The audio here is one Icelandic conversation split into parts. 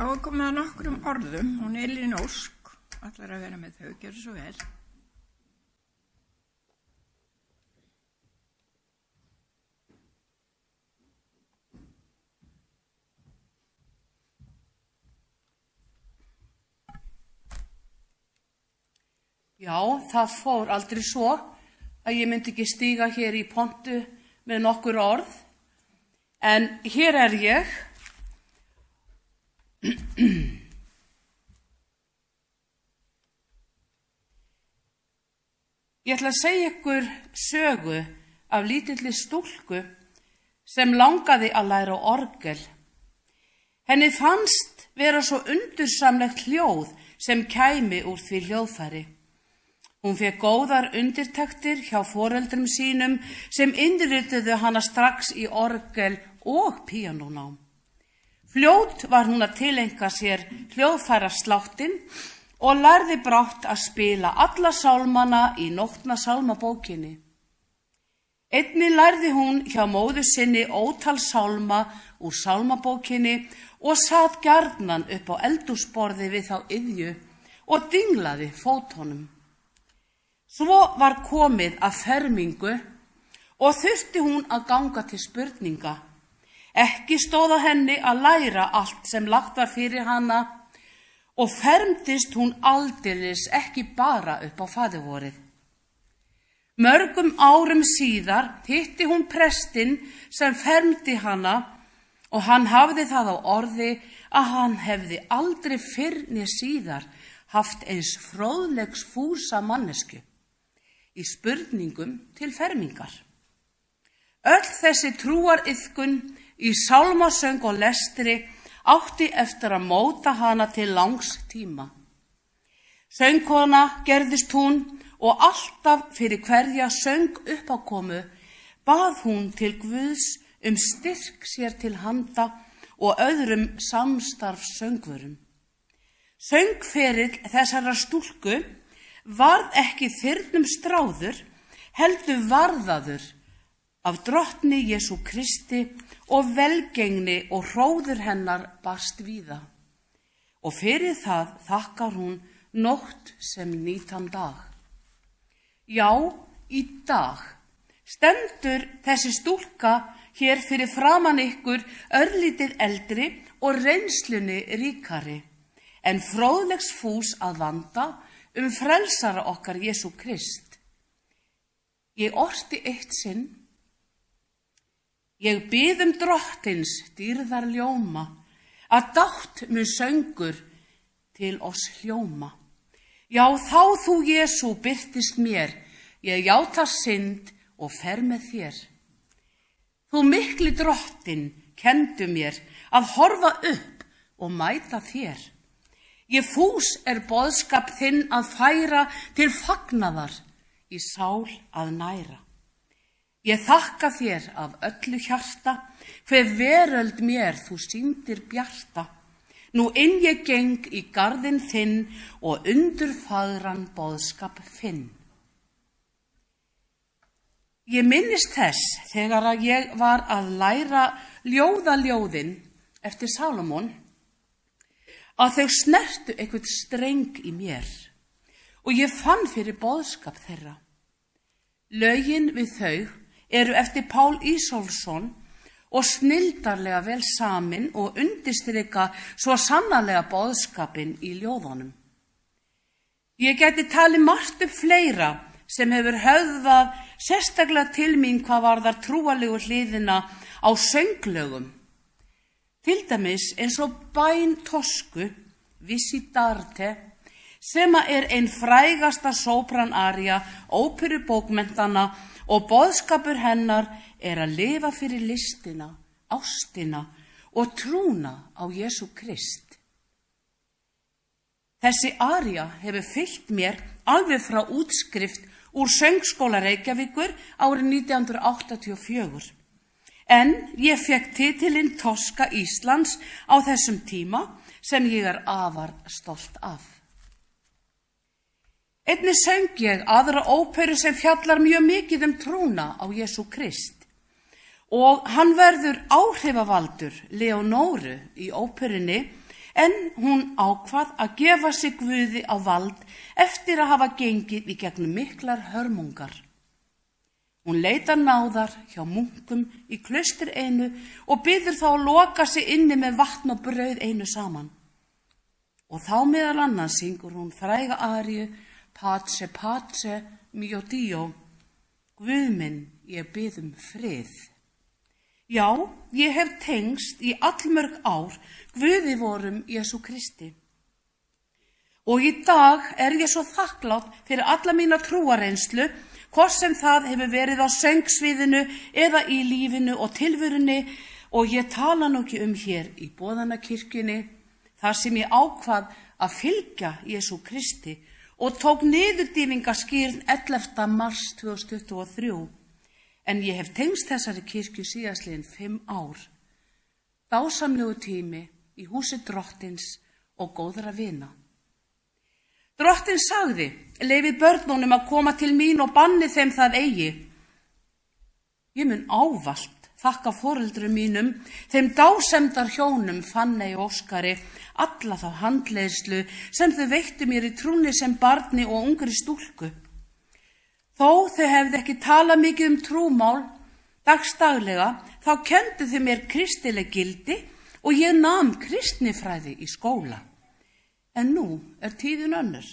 Þá er komið að nokkrum orðum. Hún Elín Ósk ætlar að vera með þau. Gjörðu svo vel. Já, það fór aldrei svo að ég myndi ekki stíga hér í pontu með nokkur orð. En hér er ég. Ég ætla að segja ykkur sögu af lítilli stúlku sem langaði að læra orgel. Henni fannst vera svo undursamlegt hljóð sem kæmi úr því hljóðfæri. Hún fékk góðar undirtektir hjá foreldrum sínum sem innrituðu hana strax í orgel og píanónám. Fljót var hún að tileinka sér hljóðfærasláttinn og lærði brátt að spila alla sálmana í Nótna sálmabókinni. Einnig lærði hún hjá móður sinni ótal sálma úr sálmabókinni og sat gjarnan upp á eldhúsborði við þá iðju og dinglaði fótunum. Svo var komið að fermingu og þurfti hún að ganga til spurninga. Ekki stóð á henni að læra allt sem lagt var fyrir hana og fermdist hún aldeilis ekki bara upp á faðirvorið. Mörgum árum síðar hitti hún prestinn sem fermdi hana og hann hafði það á orði að hann hefði aldrei fyrr né síðar haft eins fróðlegs fúsa mannesku í spurningum til fermingar. Öll þessi trúariðkun í sálmasöng og lestri átti eftir að móta hana til langs tíma. Söngkona gerðist hún og alltaf fyrir hverja söng uppákomu bað hún til Guðs styrk sér til handa og öðrum samstarfssöngvurum. Söngferill þessara stúlku varð ekki þyrnum stráður, heldur varðaður af drottni Jesú Kristi og velgengni og hróður hennar barst víða. Og fyrir það þakkar hún nótt sem nýtan dag. Já, í dag stendur þessi stúlka hér fyrir framan ykkur örlítið eldri og reynslunni ríkari, en fróðlegs fús að vanda frelsara okkar Jesú Krist. Ég orti eitt sinn: Ég bið drottins dýrðar ljóma, að dátt mun söngur til oss hljóma. Já, þá þú Jesú birtist mér, ég játa synd og fer með þér. Þú mikli drottin kenndu mér að horfa upp og mæta þér. Ég fús boðskap þinn að færa til fagnaðar í sál að næra. Ég þakka þér af öllu hjarta, hve veröld mér þú sýndir bjarta. Nú inn ég geng í garðinn þinn og undurfagran boðskap finn. Ég minnist þess þegar að ég var að læra ljóðaljóðin eftir Salómon að þau snertu eitthvað streng í mér og ég fann fyrir boðskap þeirra. Lögin við þau eru eftir Pál Ísólfsson og snildarlega vel samin og undirstrika svo sannarlega boðskapin í ljóðunum. Ég gæti talið margt upp fleira sem hefur höfðað sérstaklega til mín hvað varðar trúalegu hliðina á sönglögum. Til dæmis eins og bæn Tosku, Visitarte, sem ein frægasta sópranaría óperubókmenntana og boðskapur hennar að lifa fyrir listina, ástina og trúna á Jesú Krist. Þessi aría hefur fylgt mér alveg frá útskrift úr Söngskóla Reykjavíkur árið 1984. En ég fekk titilinn Toska Íslands á þessum tíma sem ég afar stolt af. Einnig söng ég aðra óperu sem fjallar mjög mikið trúna á Jesú Krist og hann verður áhrifavaldur Leonóru í óperunni en hún ákvað að gefa sig Guði á vald eftir að hafa gengið í gegnum miklar hörmungar. Hún leitar náðar hjá munkum í klaustur einu og biður þá að loka sig inni með vatn og brauð einu saman. Og þá meðal annars syngur hún fræga aríu Pace, pace, mio Dio, Guð minn, ég bið frið. Já, ég hef tengst í allmörg ár Guði vorum Jesú Kristi. Og í dag er ég svo þakklátt fyrir alla mína trúarreynslu, hvort sem það hefur verið á söngsviðinu eða í lífinu og tilverunni, og ég tala nú ekki hér í boðanakirkjunni, þar sem ég ákvað að fylgja Jesú Kristi og tók niðurdýfingaskýrn 11. mars 2023. En ég hef tengst þessari kirkju síðastliðin 5 ár. Dásamlegu tími í húsi Drottins og góðra vina. Drottinn sagði, leyfið börnunum að koma til mín og banni þeim það eigi. Ég mun ávallt þakka foreldrum mínum, þeim dásemdar hjónum Fanney og Óskari, alla þá handleiðslu sem þau veittu mér í trúni sem barni og ungri stúlku. Þó þau hefðu ekki talað mikið trúmál dagstaglega, þá kenndu þau mér kristileg gildi og ég nam kristnifræði í skóla. En nú er tíðin önnur.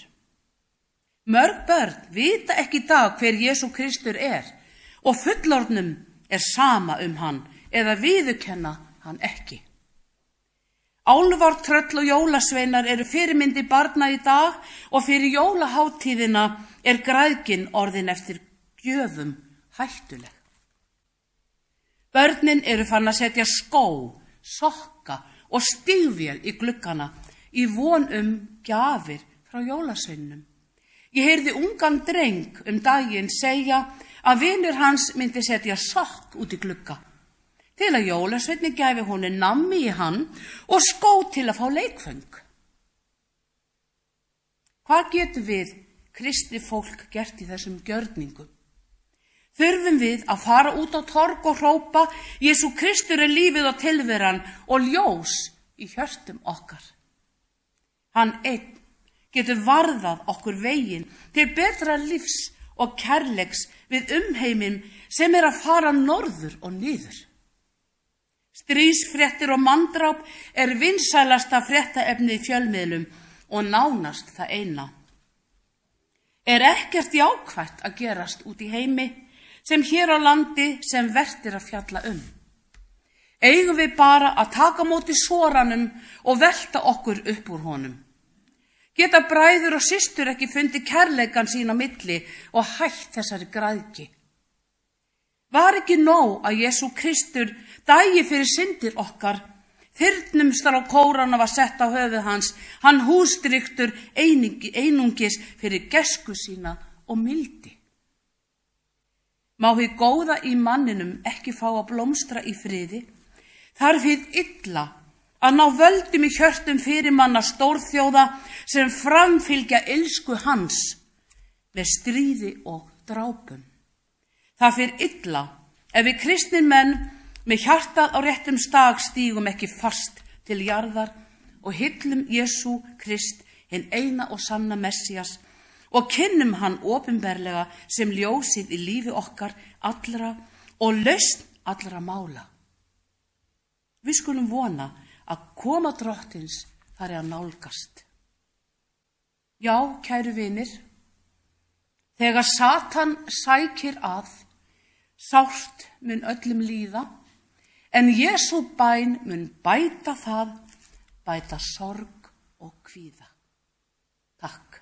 Mörg börn vita ekki í dag hver Jesú Kristur er og fullorðnum er sama hann eða viðurkenna hann ekki. Álfar, tröll og jólasveinar eru fyrirmyndi barna í dag og fyrir jólaháttíðina er græðgin orðin eftir gjöfum hættuleg. Börnin eru farin að setja skó, sokka og stígvél í gluggana í von gjafir frá jólasveinum. Ég heyrði ungan dreng daginn segja að vinur hans myndi setja sokk út í glugga til að jólasveinni gæfi honum nammi í hann og skó til að fá leikföng. Hvað getum við kristið fólk gert í þessum gjörningum? Þurfum við að fara út á torg og hrópa Jesú Kristur er lífið og tilveran og ljós í hjörtum okkar. Hann einn getur varðað okkur veginn til betra lífs og kærleiks við heiminn sem er að fara norður og niður. Stríðsfréttir og manndráp er vinsælasta fréttaefnið í fjölmiðlum og nánast það eina. Er ekkert jákvætt að gerast út í heimi sem hér á landi sem vert er að fjalla Eigum við bara að taka á móti soranum og velta okkur upp úr honum? Geta bræður og systur ekki fundið kærleikan sín á milli og hætt þessari græðgi? Var ekki nóg að Jesú Kristur dæi fyrir syndir okkar, þyrnumstar á kórana var sett á höfuð hans, hann hústryktur einungis fyrir gæsku sína og mildi. Má hið góða í manninum ekki fá að blómstra í friði, þarf hið illa að ná völdum í hjörtum fyrirmanna stórþjóða sem framfylgja illsku hans með stríði og drápum. Það fer illa ef við kristnir menn með hjartað á réttum stað stígum ekki fast til jarðar og hyllum Jesú Krist, hinn eina og sanna Messias, og kynnum hann opinberlega sem ljósið í lífi okkar allra og lausn allra mála. Við skulum vona að koma Drottins fari að nálgast. Já, kæru vinir, þegar Satan sækir að, sárt mun öllum líða, en Jesú bæn mun bæta það, bæta sorg og kvíða. Takk.